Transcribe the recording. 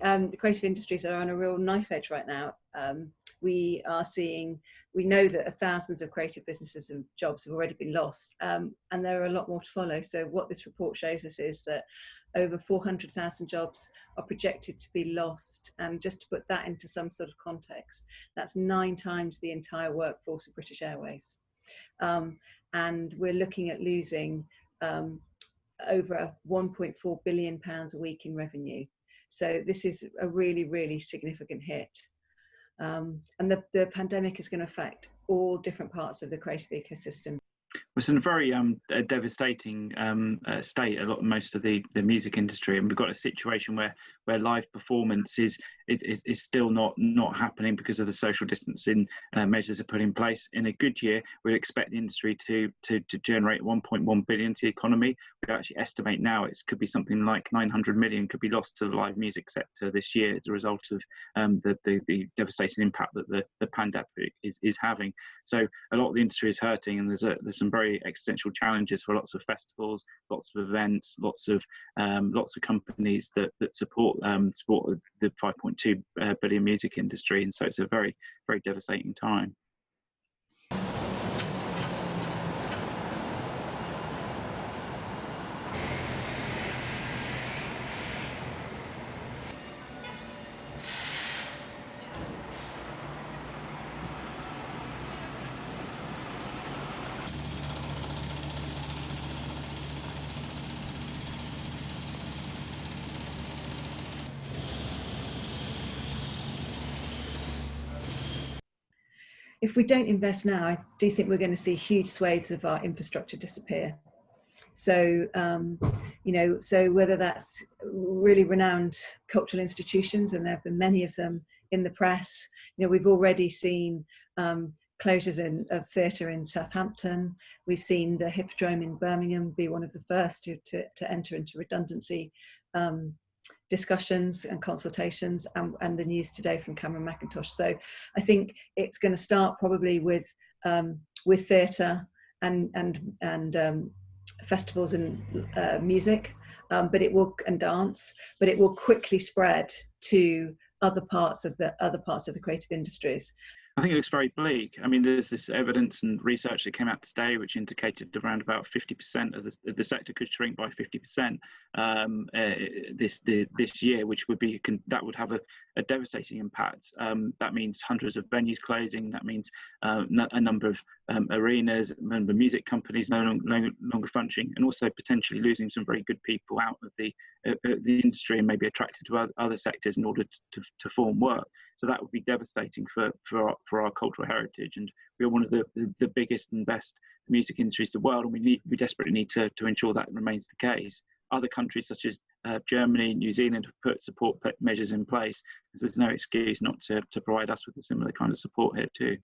the creative industries are on a real knife edge right now. We know that thousands of creative businesses and jobs have already been lost, and there are a lot more to follow. So what this report shows us is that over 400,000 jobs are projected to be lost. And just to put that into some sort of context, that's 9 times the entire workforce of British Airways. And we're looking at losing over £1.4 billion a week in revenue. So this is a really, really significant hit. And the pandemic is going to affect all different parts of the creative ecosystem. It's in a very devastating state, most of the music industry, and we've got a situation where live performance is still not happening because of the social distancing measures are put in place. In a good year, we'd expect the industry to generate 1.1 billion to the economy. We actually estimate now it could be something like 900 million could be lost to the live music sector this year as a result of the devastating impact that the pandemic is having. So a lot of the industry is hurting, and there's some very existential challenges for lots of festivals, lots of events, lots of companies that support the 5.2 billion music industry, and so it's a very, very devastating time. If we don't invest now, I do think we're going to see huge swathes of our infrastructure disappear. So, so whether that's really renowned cultural institutions, and there have been many of them in the press, we've already seen closures of theatre in Southampton. We've seen the Hippodrome in Birmingham be one of the first to enter into redundancy discussions and consultations, and the news today from Cameron McIntosh. So I think it's going to start probably with theatre and festivals and music, and dance, but it will quickly spread to other parts of the creative industries. I think it looks very bleak. I mean, there's this evidence and research that came out today which indicated around about 50% of the sector could shrink by 50% this year, which would have a devastating impact. That means hundreds of venues closing. That means a number of arenas, a number of music companies no longer functioning, and also potentially losing some very good people out of the industry and maybe attracted to other sectors in order to form work. So that would be devastating for our cultural heritage, and we are one of the biggest and best music industries in the world, and we desperately need to ensure that remains the case. Other countries such as Germany, New Zealand have put support measures in place, because there's no excuse not to provide us with a similar kind of support here too.